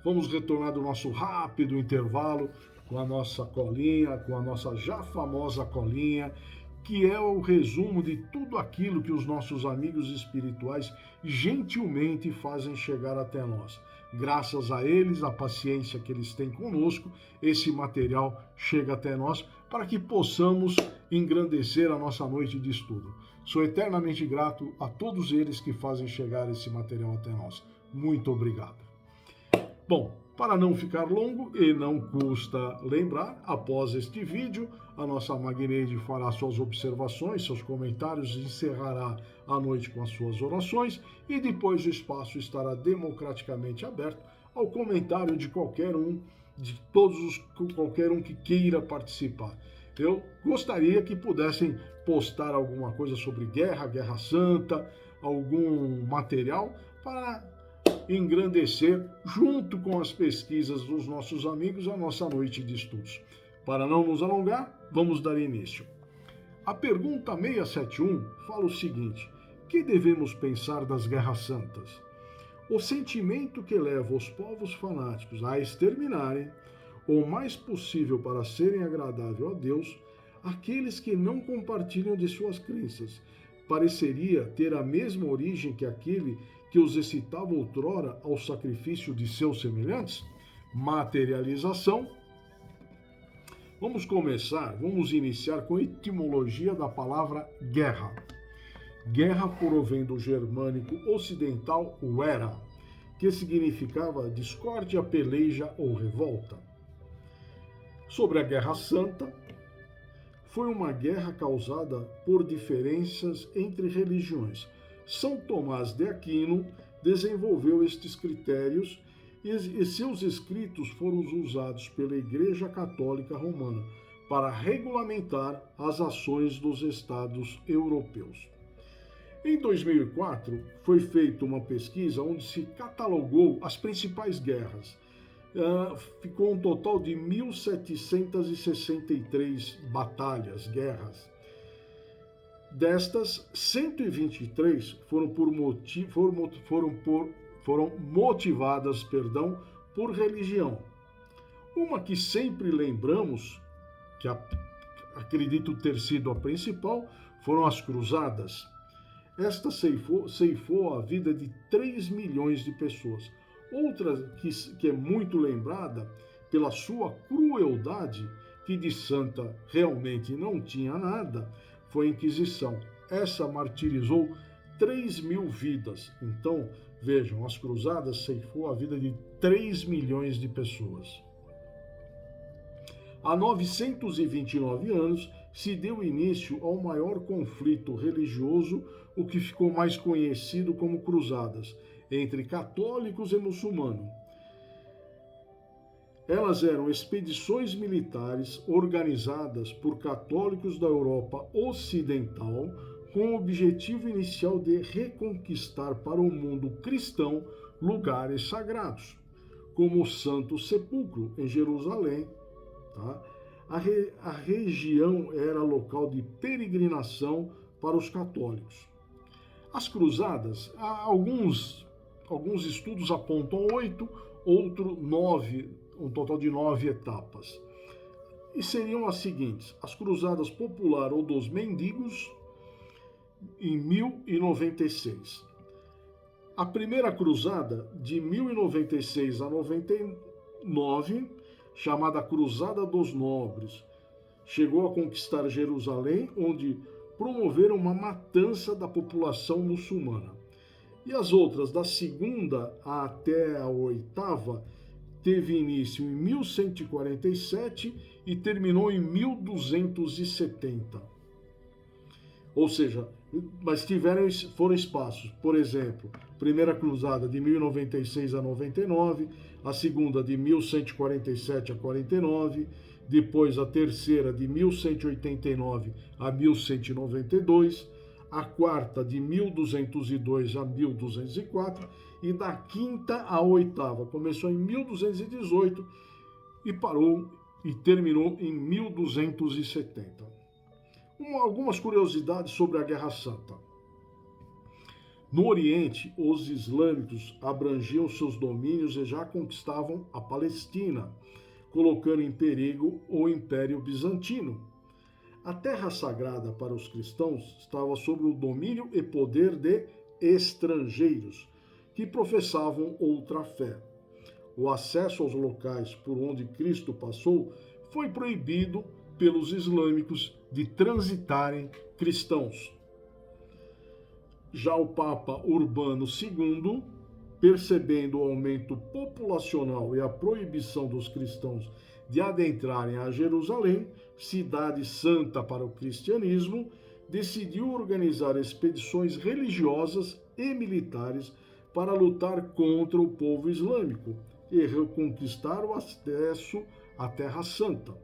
Vamos retornar do nosso rápido intervalo com a nossa colinha, com a nossa já famosa colinha, que é o resumo de tudo aquilo que os nossos amigos espirituais gentilmente fazem chegar até nós. Graças a eles, a paciência que eles têm conosco, esse material chega até nós para que possamos engrandecer a nossa noite de estudo. Sou eternamente grato a todos eles que fazem chegar esse material até nós. Muito obrigado. Bom, para não ficar longo e não custa lembrar, após este vídeo, a nossa Magneide fará suas observações, seus comentários e encerrará a noite com as suas orações e depois o espaço estará democraticamente aberto ao comentário de qualquer um, qualquer um que queira participar. Eu gostaria que pudessem postar alguma coisa sobre Guerra Santa, algum material para engrandecer, junto com as pesquisas dos nossos amigos, a nossa noite de estudos. Para não nos alongar, vamos dar início. A pergunta 671 fala o seguinte: que devemos pensar das guerras santas? O sentimento que leva os povos fanáticos a exterminarem, o mais possível para serem agradável a Deus, aqueles que não compartilham de suas crenças, pareceria ter a mesma origem que aquele que os excitava outrora ao sacrifício de seus semelhantes? Materialização. Vamos iniciar com a etimologia da palavra guerra. Guerra provém do germânico ocidental wera, que significava discórdia, peleja ou revolta. Sobre a Guerra Santa, foi uma guerra causada por diferenças entre religiões. São Tomás de Aquino desenvolveu estes critérios e seus escritos foram usados pela Igreja Católica Romana para regulamentar as ações dos estados europeus. Em 2004, foi feita uma pesquisa onde se catalogou as principais guerras. Ficou um total de 1.763 batalhas, guerras. Destas, 123 foram motivadas por religião. Uma que sempre lembramos, que acredito ter sido a principal, foram as cruzadas. Esta ceifou a vida de 3 milhões de pessoas. Outra que é muito lembrada pela sua crueldade, que de santa realmente não tinha nada, foi a Inquisição. Essa martirizou 3.000 vidas. Então, vejam, as cruzadas ceifou a vida de 3 milhões de pessoas. Há 929 anos se deu início ao maior conflito religioso, o que ficou mais conhecido como cruzadas, entre católicos e muçulmanos. Elas eram expedições militares organizadas por católicos da Europa Ocidental com o objetivo inicial de reconquistar para o mundo cristão lugares sagrados, como o Santo Sepulcro, em Jerusalém. Tá? A região era local de peregrinação para os católicos. As cruzadas, alguns estudos apontam 8, outros 9, um total de 9 etapas. E seriam as seguintes: as cruzadas popular ou dos mendigos, em 1096. A primeira cruzada, de 1096 a 99, chamada Cruzada dos Nobres, chegou a conquistar Jerusalém, onde promoveram uma matança da população muçulmana. E as outras, da segunda até a oitava, teve início em 1147 e terminou em 1270. Ou seja, mas foram espaços, por exemplo, primeira cruzada de 1096 a 99, a segunda de 1147 a 49, depois a terceira de 1189 a 1192, a quarta de 1202 a 1204 e da quinta à oitava. Começou em 1218 e parou e terminou em 1270. Algumas curiosidades sobre a Guerra Santa. No Oriente, os islâmicos abrangiam seus domínios e já conquistavam a Palestina, colocando em perigo o Império Bizantino. A terra sagrada para os cristãos estava sob o domínio e poder de estrangeiros, que professavam outra fé. O acesso aos locais por onde Cristo passou foi proibido pelos islâmicos de transitarem cristãos. Já o Papa Urbano II, percebendo o aumento populacional e a proibição dos cristãos de adentrarem a Jerusalém, cidade santa para o cristianismo, decidiu organizar expedições religiosas e militares para lutar contra o povo islâmico e reconquistar o acesso à Terra Santa.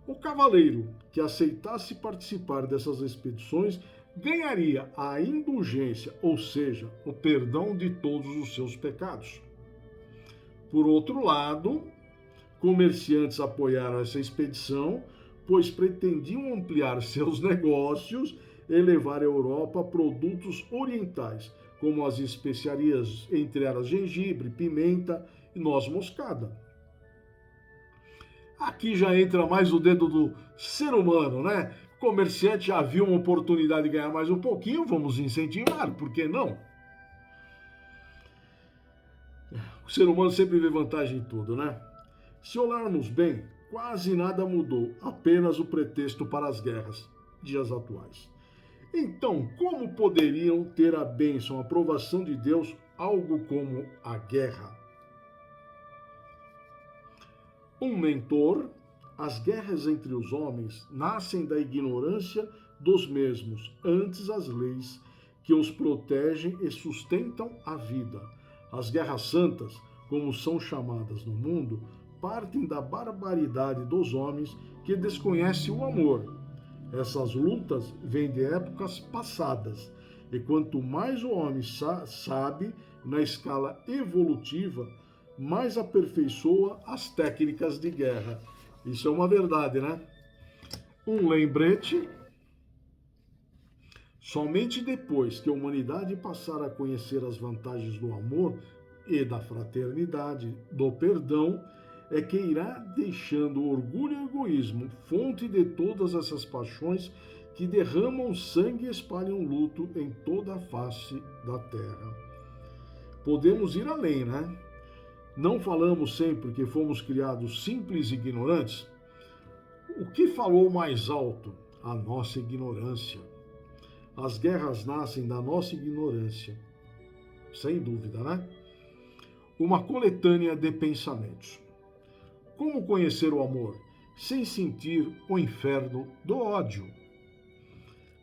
O cavaleiro que aceitasse participar dessas expedições ganharia a indulgência, ou seja, o perdão de todos os seus pecados. Por outro lado, comerciantes apoiaram essa expedição, pois pretendiam ampliar seus negócios e levar à Europa produtos orientais, como as especiarias, entre elas gengibre, pimenta e noz moscada. Aqui já entra mais o dedo do ser humano, né? O comerciante já viu uma oportunidade de ganhar mais um pouquinho, vamos incentivar, por que não? O ser humano sempre vê vantagem em tudo, né? Se olharmos bem, quase nada mudou, apenas o pretexto para as guerras, dias atuais. Então, como poderiam ter a bênção, a aprovação de Deus, algo como a guerra? Um mentor, as guerras entre os homens nascem da ignorância dos mesmos, antes as leis que os protegem e sustentam a vida. As guerras santas, como são chamadas no mundo, partem da barbaridade dos homens que desconhecem o amor. Essas lutas vêm de épocas passadas, e quanto mais o homem sabe na escala evolutiva, mais aperfeiçoa as técnicas de guerra. Isso é uma verdade, né? Um lembrete: somente depois que a humanidade passar a conhecer as vantagens do amor e da fraternidade, do perdão, é que irá deixando o orgulho e o egoísmo, fonte de todas essas paixões que derramam sangue e espalham luto em toda a face da terra. Podemos ir além, né? Não falamos sempre que fomos criados simples e ignorantes? O que falou mais alto? A nossa ignorância. As guerras nascem da nossa ignorância. Sem dúvida, né? Uma coletânea de pensamentos. Como conhecer o amor sem sentir o inferno do ódio?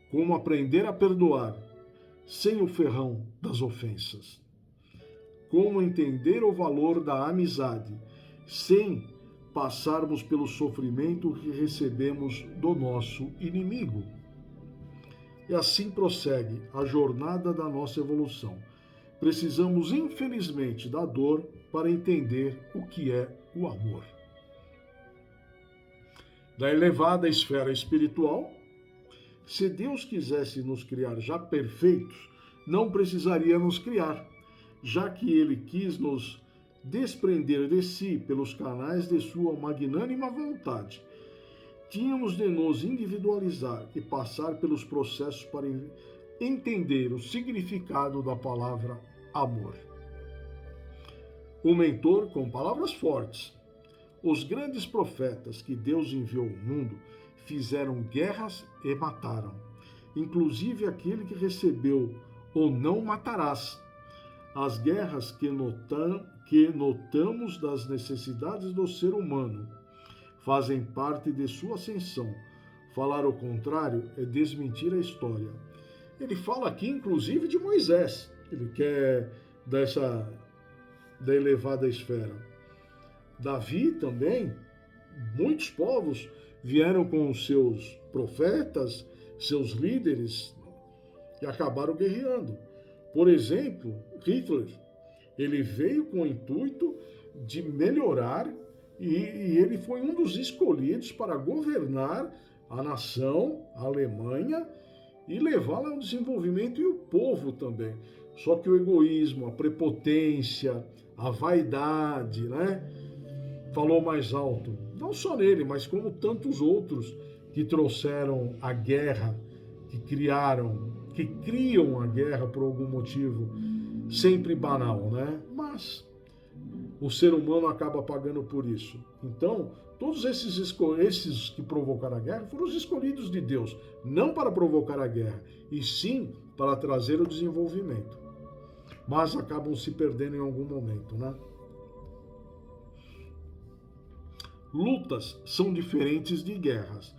Como aprender a perdoar sem o ferrão das ofensas? Como entender o valor da amizade sem passarmos pelo sofrimento que recebemos do nosso inimigo? E assim prossegue a jornada da nossa evolução. Precisamos, infelizmente, da dor para entender o que é o amor. Da elevada esfera espiritual, se Deus quisesse nos criar já perfeitos, não precisaria nos criar, já que Ele quis nos desprender de si pelos canais de sua magnânima vontade. Tínhamos de nos individualizar e passar pelos processos para entender o significado da palavra amor. O mentor com palavras fortes. Os grandes profetas que Deus enviou ao mundo fizeram guerras e mataram, inclusive aquele que recebeu o não matarás. As guerras que notamos das necessidades do ser humano fazem parte de sua ascensão. Falar o contrário é desmentir a história. Ele fala aqui, inclusive, de Moisés. Ele quer da elevada esfera. Davi também, muitos povos vieram com os seus profetas, seus líderes, e acabaram guerreando. Por exemplo, Hitler, ele veio com o intuito de melhorar e ele foi um dos escolhidos para governar a nação, a Alemanha, e levá-la ao desenvolvimento e o povo também. Só que o egoísmo, a prepotência, a vaidade, né, falou mais alto. Não só nele, mas como tantos outros que trouxeram a guerra, que criam a guerra por algum motivo, sempre banal, né? Mas o ser humano acaba pagando por isso. Então, todos esses que provocaram a guerra foram os escolhidos de Deus, não para provocar a guerra, e sim para trazer o desenvolvimento. Mas acabam se perdendo em algum momento, né? Lutas são diferentes de guerras.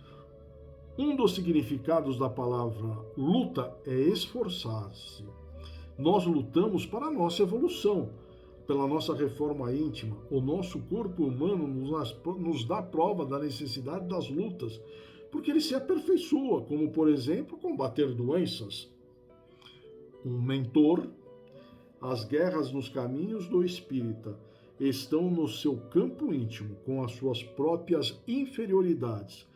Um dos significados da palavra luta é esforçar-se. Nós lutamos para a nossa evolução, pela nossa reforma íntima. O nosso corpo humano nos dá prova da necessidade das lutas, porque ele se aperfeiçoa, como, por exemplo, combater doenças. Um mentor, as guerras nos caminhos do espírita estão no seu campo íntimo, com as suas próprias inferioridades,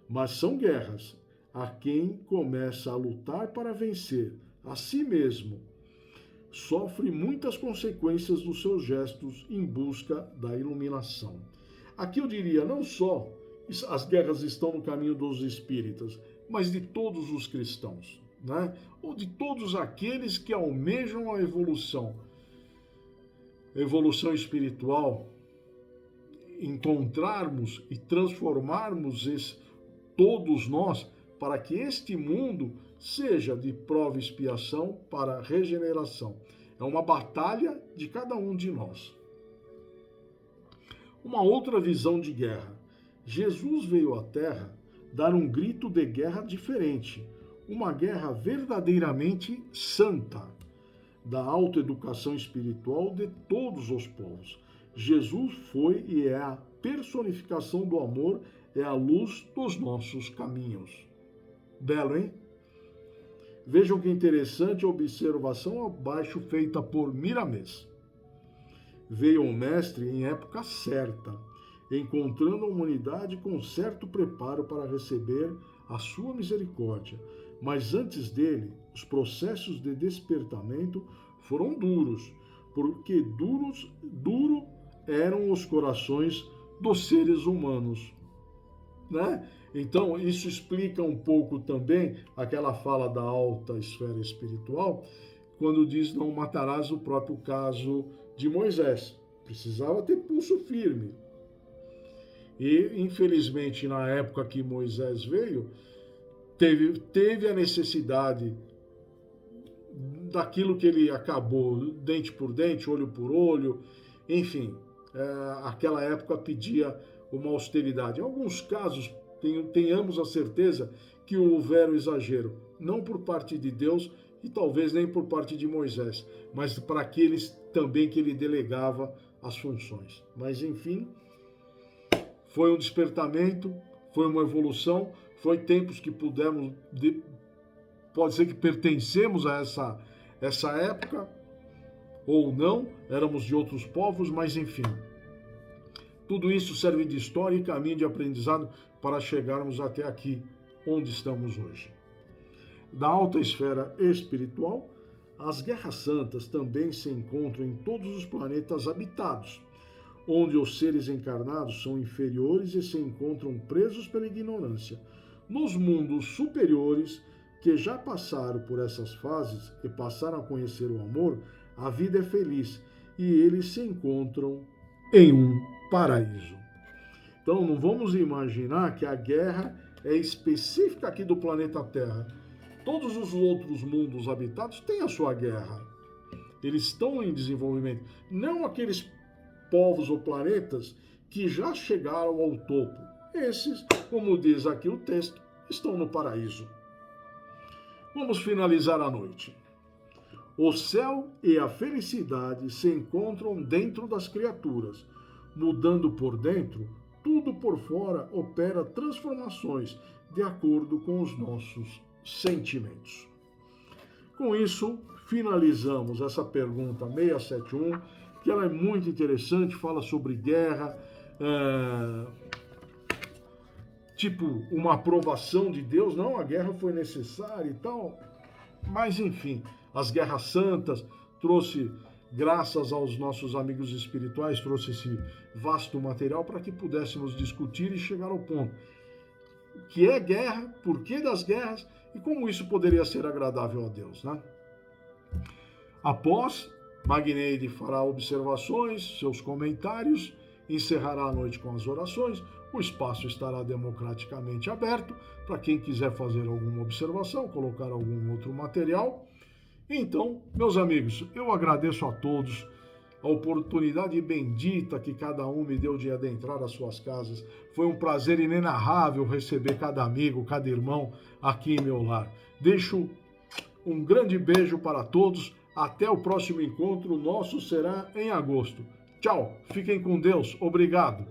mas são guerras a quem começa a lutar para vencer a si mesmo sofre muitas consequências dos seus gestos em busca da iluminação. Aqui eu diria, não só as guerras estão no caminho dos espíritas, mas de todos os cristãos, né? Ou de todos aqueles que almejam a evolução espiritual, encontrarmos e transformarmos todos nós para que este mundo seja de prova e expiação para regeneração. É uma batalha de cada um de nós. Uma outra visão de guerra. Jesus veio à Terra dar um grito de guerra diferente, uma guerra verdadeiramente santa, da autoeducação espiritual de todos os povos. Jesus foi e é a personificação do amor, é a luz dos nossos caminhos. Belo, hein? Vejam que interessante a observação abaixo feita por Miramês. Veio o mestre em época certa, encontrando a humanidade com certo preparo para receber a sua misericórdia. Mas antes dele, os processos de despertamento foram duros, porque duro eram os corações dos seres humanos, né? Então, isso explica um pouco também aquela fala da alta esfera espiritual, quando diz não matarás, o próprio caso de Moisés. Precisava ter pulso firme. E, infelizmente, na época que Moisés veio, teve a necessidade daquilo que ele acabou, dente por dente, olho por olho, enfim, aquela época pedia uma austeridade. Em alguns casos, tenhamos a certeza que houveram exagero, não por parte de Deus e talvez nem por parte de Moisés, mas para aqueles também que ele delegava as funções. Mas enfim, foi um despertamento, foi uma evolução, foi tempos que pode ser que pertencemos a essa época, ou não, éramos de outros povos, mas enfim. Tudo isso serve de história e caminho de aprendizado para chegarmos até aqui, onde estamos hoje. Da alta esfera espiritual, as guerras santas também se encontram em todos os planetas habitados, onde os seres encarnados são inferiores e se encontram presos pela ignorância. Nos mundos superiores, que já passaram por essas fases e passaram a conhecer o amor, a vida é feliz e eles se encontram em um paraíso. Então não vamos imaginar que a guerra é específica aqui do planeta Terra. Todos os outros mundos habitados têm a sua guerra. Eles estão em desenvolvimento. Não aqueles povos ou planetas que já chegaram ao topo. Esses, como diz aqui o texto, estão no paraíso. Vamos finalizar a noite. O céu e a felicidade se encontram dentro das criaturas. Mudando por dentro, tudo por fora opera transformações de acordo com os nossos sentimentos. Com isso, finalizamos essa pergunta 671, que ela é muito interessante, fala sobre guerra, tipo uma aprovação de Deus, não, a guerra foi necessária e tal, mas enfim, as guerras santas, trouxe, graças aos nossos amigos espirituais, trouxe esse vasto material para que pudéssemos discutir e chegar ao ponto. O que é guerra, por que das guerras e como isso poderia ser agradável a Deus, né? Após, Magneide fará observações, seus comentários, encerrará a noite com as orações. O espaço estará democraticamente aberto para quem quiser fazer alguma observação, colocar algum outro material. Então, meus amigos, eu agradeço a todos a oportunidade bendita que cada um me deu de adentrar as suas casas. Foi um prazer inenarrável receber cada amigo, cada irmão aqui em meu lar. Deixo um grande beijo para todos. Até o próximo encontro. Nosso será em agosto. Tchau. Fiquem com Deus. Obrigado.